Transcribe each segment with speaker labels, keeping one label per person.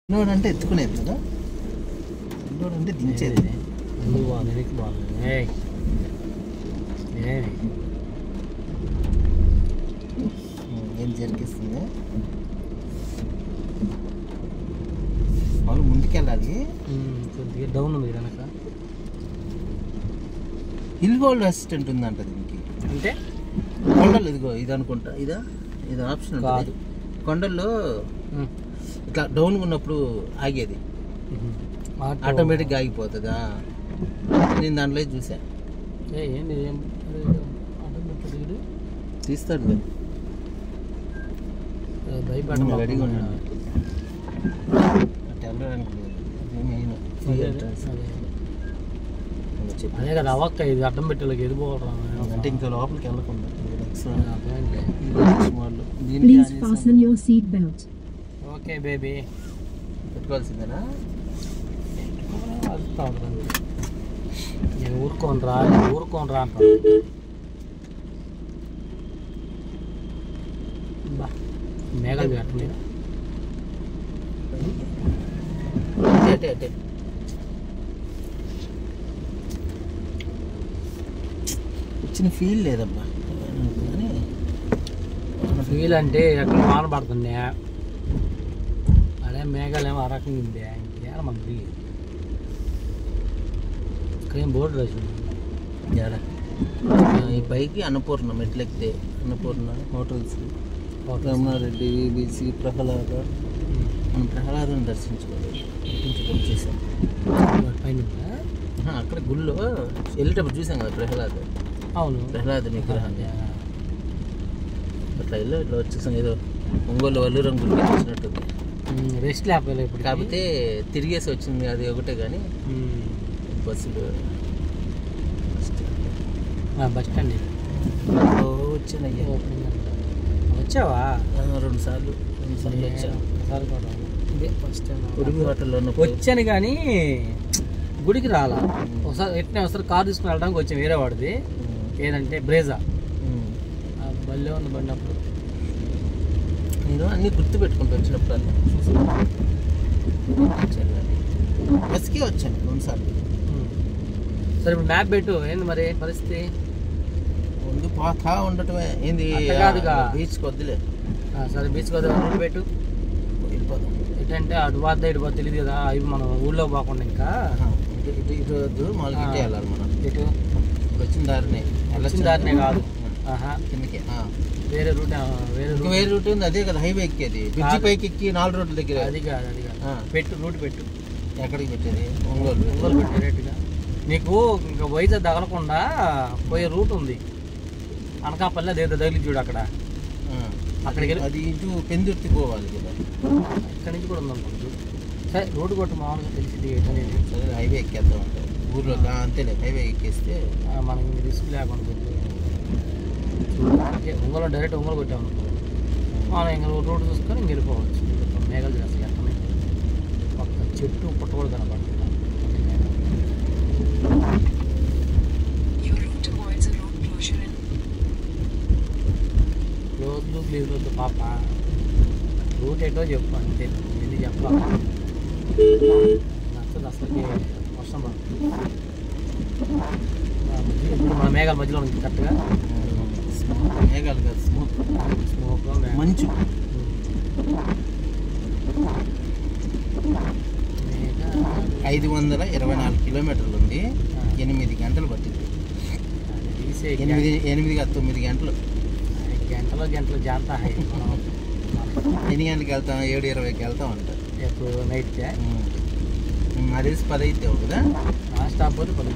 Speaker 1: Indoor అంటే ఎత్తుకునేది కదా, indoor అంటే దించేది. ఏం జరిగిస్తుంది వాళ్ళు ముందుకెళ్ళాలి.
Speaker 2: కొద్దిగా డౌన్ ఉంది కనుక
Speaker 1: హిల్ హోల్డ్ అసిస్టెంట్ ఉందంట దీనికి.
Speaker 2: అంటే
Speaker 1: కొండలు ఇదిగో ఇది అనుకుంటా, ఇదా ఇది ఆప్షన్
Speaker 2: కాదు.
Speaker 1: కొండల్లో ఇట్లా డౌన్ ఉన్నప్పుడు ఆగేది ఆటోమేటిక్గా ఆగిపోతుందా. నేను దాంట్లో చూసా.
Speaker 2: ఏంటి
Speaker 1: తీస్తాడు రెడీగా ఉన్నాడు. అట్లా వెళ్ళడానికి మెయిన్
Speaker 2: అదే కదా అవక్క ఇది అడ్డం పెట్టేళ్ళకి ఎదిపోవడం
Speaker 1: అంటే ఇంకా లోపలికి వెళ్ళకుండా
Speaker 2: ఓకే బేబీ
Speaker 1: పెట్టుకోవాల్సిందేనా.
Speaker 2: నేను ఊరుకోని రా అంటాను. బా మేఘాలు కట్టలేదు
Speaker 1: అటే వచ్చిన ఫీల్ లేదబ్బా. కానీ
Speaker 2: ఫీల్ అంటే ఎక్కడ వాన పడుతుంది, అదే మేఘాలు ఏమో అరకంగా ఉంది. ఇంకేనా మనకి ఇక్కడేం బోర్డు రాసింది.
Speaker 1: ఈ పైకి అన్నపూర్ణ మెట్లెక్కితే అన్నపూర్ణ హోటల్స్, రమణారెడ్డి, బీసీ, ప్రహ్లాద. మనం ప్రహ్లాదను దర్శించుకోవాలి. వచ్చేసాం
Speaker 2: పైన
Speaker 1: అక్కడ గుళ్ళో వెళ్ళేటప్పుడు చూసాం కదా ప్రహ్లాద.
Speaker 2: అవును
Speaker 1: ప్రహ్లాద విగ్రహాన్ని అట్లా వెళ్ళి ఇట్లా వచ్చేసాం. ఏదో ఒంగోలు వల్లూరం గుడికి వచ్చినట్టుంది.
Speaker 2: రెస్ట్ లేకపోతే ఇప్పుడు
Speaker 1: కాకపోతే తిరిగేసి వచ్చింది అది ఒకటే. కానీ బస్సులు
Speaker 2: బస్ స్టాండ్
Speaker 1: వచ్చినాయ్యా.
Speaker 2: వచ్చావా?
Speaker 1: 2 సార్లు వచ్చాను.
Speaker 2: ఇదే ఫస్ట్ టైం
Speaker 1: ఉడిమి హోటల్లో
Speaker 2: వచ్చాను కానీ గుడికి రాలా. ఒకసారి ఎట్లా ఒకసారి కారు తీసుకుని వెళ్ళడానికి వచ్చాను వేరే వాడిది. ఏదంటే బ్రేజా బల్లే ఉంది బండి. అప్పుడు
Speaker 1: నేను అన్నీ గుర్తు పెట్టుకుంటూ వచ్చినప్పుడు అలా బస్కే వచ్చాను 2 సార్లు.
Speaker 2: సరే ఇప్పుడు మ్యాప్ పెట్టు. ఏంది మరి పరిస్థితి?
Speaker 1: ముందు పోతా ఉండటమే ఏంది
Speaker 2: కాదుగా,
Speaker 1: బీచ్కి వద్దులే.
Speaker 2: సరే బీచ్ కదా రోడ్డు పెట్టు,
Speaker 1: వెళ్ళిపోదాం.
Speaker 2: ఎటంటే అటు పోద్దా ఇటు పోద్దా తెలియదు కదా. అవి మనం ఊళ్ళో పోకుండా ఇంకా
Speaker 1: ఇటు వద్దు, మామూలుగా ఇటే వెళ్ళాలి మనం.
Speaker 2: ఇటు
Speaker 1: వచ్చిన దారినే
Speaker 2: కాదు,
Speaker 1: కిందకి
Speaker 2: వేరే రూట్.
Speaker 1: వేరే రూట్ ఉంది. అదే కదా హైవే ఎక్కేది. బ్రిడ్జి పైకి ఎక్కి 4 రోడ్ల దగ్గర.
Speaker 2: అది కాదు పెట్టు, రూట్ పెట్టు.
Speaker 1: ఎక్కడికి పెట్టేది? ఒంగోలు
Speaker 2: పెట్టు డైరెక్ట్గా. నీకు ఇంకా వైజాగ్ తగలకుండా పోయే రూట్ ఉంది. అనకాపల్లి అదేదో తగిలి చూడు అక్కడ. అక్కడికి
Speaker 1: అది ఇటు పెందుర్తి పోవాలి కదా.
Speaker 2: ఇక్కడ నుంచి కూడా ఉందనుకోండి. సరే రోడ్డు కొట్టు, మామూలుగా తెలిసింది.
Speaker 1: సరే హైవే ఎక్కేద్దాం అంటే ఊర్లో అంతేలే. హైవే ఎక్కేస్తే
Speaker 2: మనకి రిస్క్ లేకుండా ఒంగోలు డైరెక్ట్ ఒంగోలు కొట్టామనుకో, మనం ఇంకా రోడ్డు చూసుకొని ఇంక వెళ్ళిపోవచ్చు. మేఘాలు చేస్తాయి ఎక్కడ ఒక్క చెట్టు పుట్ట కూడా కనపడుతుంది. క్లోజ్ ప్లీజ్ వద్దు పాప, రూట్ ఎటో చెప్పు అంతే. ఎందుకు చెప్పాలి? నచ్చదు అసలుకి. వర్షం పడుతుంది ఇప్పుడు మన మేఘాల మధ్యలో ఉంది కరెక్ట్గా.
Speaker 1: మేఘాలు కాదు, స్మోక్ మంచు. 524 కిలోమీటర్లు ఉంది. 8 గంటలు పట్టింది. 8 కాదు 9 గంటలు.
Speaker 2: గంటలు జాగ్రత్త.
Speaker 1: ఎన్ని గంటలకు వెళ్తాం? 7:20కి వెళ్తాం అంట.
Speaker 2: ఎప్పుడు నైట్కే?
Speaker 1: అది 10 అయితే కదా.
Speaker 2: స్టాప్ పోతే 10.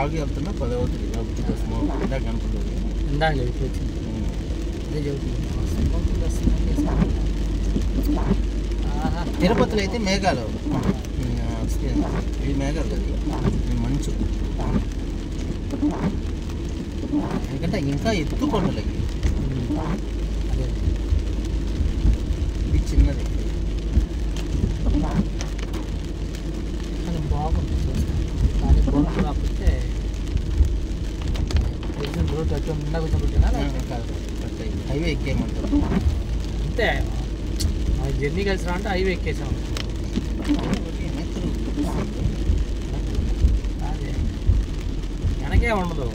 Speaker 1: ఆగి వెళ్తున్నా 10 అవుతుంది. కాబట్టి స్మోక్ ఇందాక కనపడలేదు.
Speaker 2: ఇందాక ఇప్పుడు వచ్చింది. అదే చెబుతుంది.
Speaker 1: తిరుపతిలో అయితే మేఘాలు, ఇది మేఘాలు కదా, మంచు. ఎందుకంటే ఇంకా ఎత్తు కొండలకి ఇది చిన్నది.
Speaker 2: కానీ బాగుంది కానీ బొంగు రాకపోతే రోడ్ అట్లా నిండా కూర్చోబెట్టినా
Speaker 1: హైవే ఎక్కేయమంటారు
Speaker 2: అంతే. జర్నీ కలిసి రా అంటే హైవే ఎక్కేసాం. అదే వెనకే ఉండదు,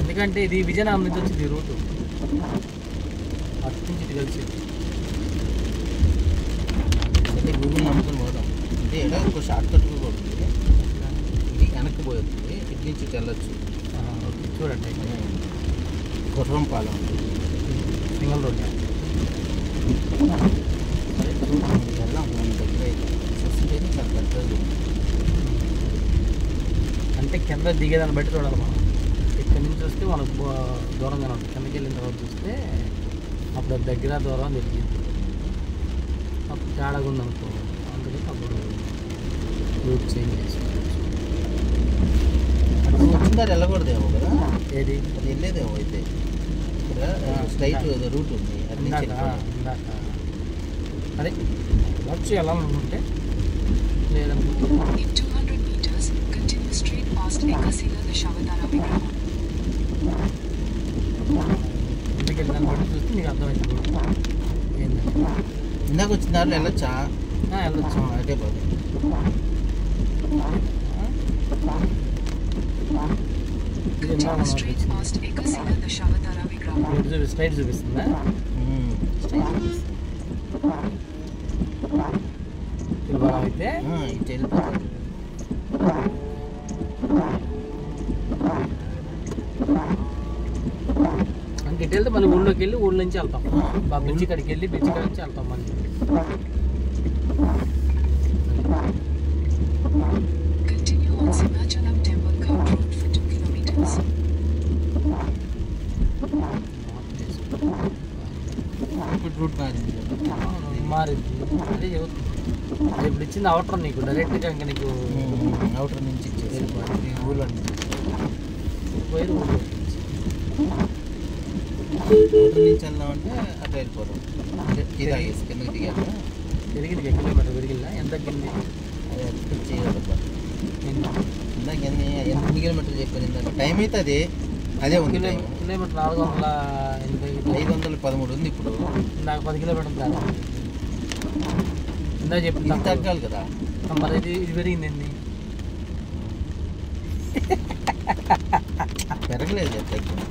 Speaker 2: ఎందుకంటే ఇది విజయనగరం నుంచి వచ్చింది ఈ రూటు, అటు నుంచి ఇది కలిసి.
Speaker 1: గూగుల్ నమ్ముకొని పోదాం అంటే ఏదో ఒక షార్ట్ కట్ కూడా ఉంటుంది, ఇది వెనక్కి పోతుంది, ఇటు నుంచి వెళ్ళొచ్చు.
Speaker 2: చూడండి
Speaker 1: గుర్రం పాలెం
Speaker 2: సింగల్ రోడ్
Speaker 1: వెళ్ళాం మన దగ్గర చూస్తుంటే చాలా పెద్దది.
Speaker 2: అంటే కింద దిగేదాన్ని బట్టి చూడాలి మనం. ఇక్కడ నుంచి వస్తే మనకు దూరంగానే ఉంటుంది, కిందకి వెళ్ళిన తర్వాత చూస్తే అప్పుడు దగ్గర దూరం తెలిసింది. అప్పుడు తేడాగా ఉందనుకో, అందుకని అప్పుడు రూట్ చేంజ్ చేసుకోవచ్చు.
Speaker 1: వచ్చిందారు వెళ్ళకూడదేమో కదా,
Speaker 2: ఏది
Speaker 1: అది వెళ్ళేదేమో అయితే. ఇక్కడ స్ట్రైట్ రూట్ ఉంది, అది నుంచి
Speaker 2: ఇందాక అదే వచ్చి వెళ్ళాలనుకుంటే లేదనుకుంటే ఇంటికి వెళ్ళిన బట్టి చూస్తే నీకు అర్థమైంది ఏంటంటే.
Speaker 1: ఇందాక వచ్చిన దారిలో వెళ్ళొచ్చా?
Speaker 2: వెళ్ళొచ్చు.
Speaker 1: అదే బాబు
Speaker 2: స్ట్రైట్ చూపిస్తుందా? అయితే
Speaker 1: ఇటు వెళ్ళిపోతుంది.
Speaker 2: ఇంక ఇటు వెళ్తే మళ్ళీ ఊళ్ళోకి వెళ్ళి ఊళ్ళో నుంచి వెళ్తాం, బ్రిడ్జి కాడికి వెళ్ళి బ్రిడ్జి కాడి నుంచి వెళ్తాం మళ్ళీ.
Speaker 1: ఇప్పుడు రూట్ మారింది,
Speaker 2: మారింది. అదే చెబుతుంది, అది ఇప్పుడు ఇచ్చింది అవుటర్, నీకు డైరెక్ట్గా ఇంకా నీకు
Speaker 1: అవుటర్ నుంచి ఇచ్చేసి ఊళ్ళో నుంచి
Speaker 2: పోయి ఊళ్ళో
Speaker 1: అవుటర్ నుంచి వెళ్దామంటే అట్లా వెళ్ళిపోతాం. కిందకి దిగాక
Speaker 2: పెరిగింది, కిలోమీటర్ పెరిగిందా? ఎంత తగ్గింది?
Speaker 1: అది ఎక్స్పెక్ట్ చేయగలబ్బా. ఇందాక ఎన్ని కిలోమీటర్లు చెప్పాను ఇందాక, టైం అయితే అదే ఉంది.
Speaker 2: కిలోమీటర్ 480,
Speaker 1: 513 ఉంది ఇప్పుడు.
Speaker 2: నాకు 10 కిలోమీటర్లు కాదు ఇందా చెప్పి
Speaker 1: ఇది తగ్గాలి కదా.
Speaker 2: మరి ఇది పెరిగిందండి,
Speaker 1: పెరగలేదు కదా, తగ్గింది.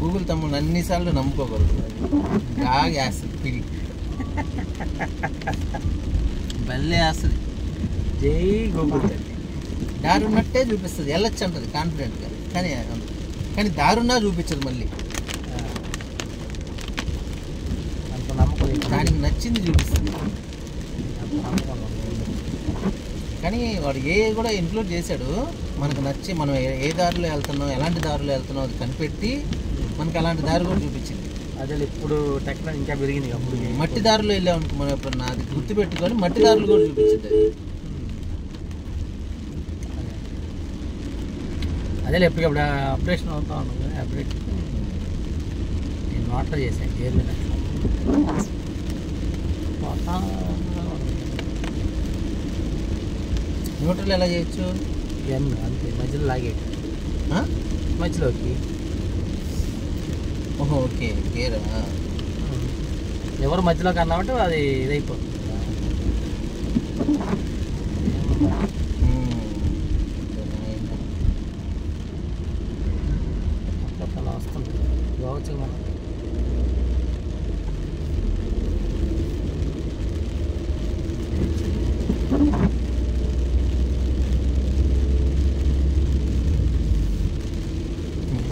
Speaker 1: గూగుల్ తమ్ముడు అన్నిసార్లు నమ్ముకోకూడదు, బాగా వేస్తుంది పిడి, బల్లే వేస్తుంది.
Speaker 2: జై గూగుల్.
Speaker 1: దారి ఉన్నట్టే చూపిస్తుంది, వెళ్ళొచ్చు అంటుంది కాన్ఫిడెంట్గా, కానీ దారున్నా చూపించదు మళ్ళీ.
Speaker 2: అంత నమ్మకం,
Speaker 1: దానికి నచ్చింది చూపిస్తుంది. కానీ వాడు కూడా ఇంక్లూడ్ చేశాడు, మనకు నచ్చి మనం ఏ దారిలో వెళ్తున్నాం, ఎలాంటి దారిలో వెళ్తున్నాం అది కనిపెట్టి మనకి అలాంటి దారి కూడా చూపించింది.
Speaker 2: అదే ఇప్పుడు టెక్నాలజీ ఇంకా పెరిగింది. అప్పుడు
Speaker 1: మట్టి దారిలో వెళ్ళామనుకో మనం ఎప్పుడన్నా అది గుర్తుపెట్టుకొని మట్టి దారులు కూడా చూపించింది.
Speaker 2: అదే ఎప్పటికప్పుడు అప్డేషన్ అవుతా ఉన్నాం కదా, అప్డేట్ నేను నోట్లో చేశాను పేరు మీద.
Speaker 1: న్యూట్రల్ ఎలా చేయొచ్చు?
Speaker 2: అంతే, మధ్యలో లాగేది మధ్యలోకి.
Speaker 1: ఓహో ఓకే, గేరా.
Speaker 2: ఎవరు మధ్యలోకి అన్నామంటే అది ఇదైపోతుంది. అలా వస్తుంది కావచ్చు మనం.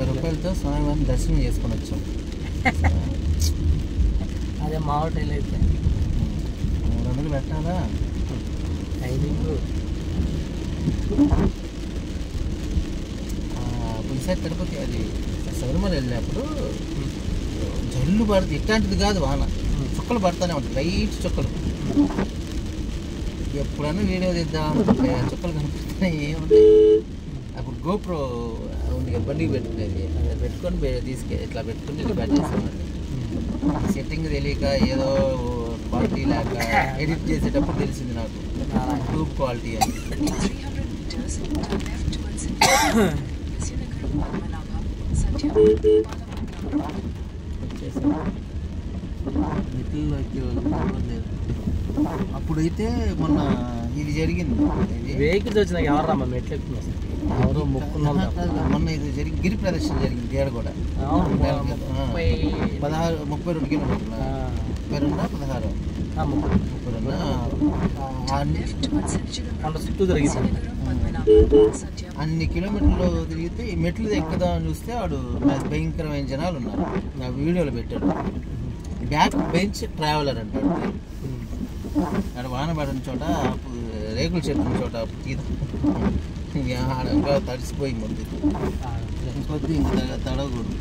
Speaker 1: రూపాయలతో స్వామివారిని దర్శనం చేసుకొని వచ్చాం.
Speaker 2: అదే మా హోటల్ అయితే
Speaker 1: 300 పెట్టాలా
Speaker 2: టైమింగ్.
Speaker 1: ఈసారి తిరుపతి అది శబరిమల వెళ్ళినప్పుడు జల్లు పడుతుంది, ఇట్లాంటిది కాదు వాన, చుక్కలు పడుతూనే ఉంటుంది, లైట్ చుక్కలు. ఎప్పుడన్నా వీడియో తీద్దాం అనుకుంటే చుక్కలు కనిపిస్తున్నాయి ఏముంటాయి. అప్పుడు గోప్రో ఉంది, బండికి పెట్టుకునేది, అది పెట్టుకొని ఇట్లా పెట్టుకుని ఇట్లా బ్యాట్ చేసేవాడిని. సెట్టింగ్ తెలియక ఏదో క్వాలిటీ లేక ఎడిట్ చేసేటప్పుడు తెలిసింది నాకు ట్యూబ్ క్వాలిటీ అని. మెట్లలో ఎక్కే వాళ్ళు లేదు. అప్పుడైతే మొన్న ఇది జరిగింది,
Speaker 2: వెహికల్స్ వచ్చినాక ఎవరు రమ్మ మెట్లు ఎక్కుతుంది అసలు ఎవరో మొక్కున్న వాళ్ళు తప్ప.
Speaker 1: మొన్న ఇది జరిగి గిరి ప్రదర్శన జరిగింది ఏడ కూడా.
Speaker 2: అవును,
Speaker 1: 32 కిలోమీటర్లు, 32
Speaker 2: కొండ చుట్టూ తిరిగింది.
Speaker 1: అన్ని కిలోమీటర్లు తిరిగితే ఈ మెట్లు ఎక్కుదామని చూస్తే వాడు భయంకరమైన జనాలు ఉన్నారు. నా వీడియోలో పెట్టాడు. బ్యాక్ బెంచ్ ట్రావెలర్ అంటాడు. అక్కడ వాన పడిన చోట రేకుల చెట్టు చోట తీద తడిసిపోయి ముందు కొద్ది ఇంకా తడవకూడదు.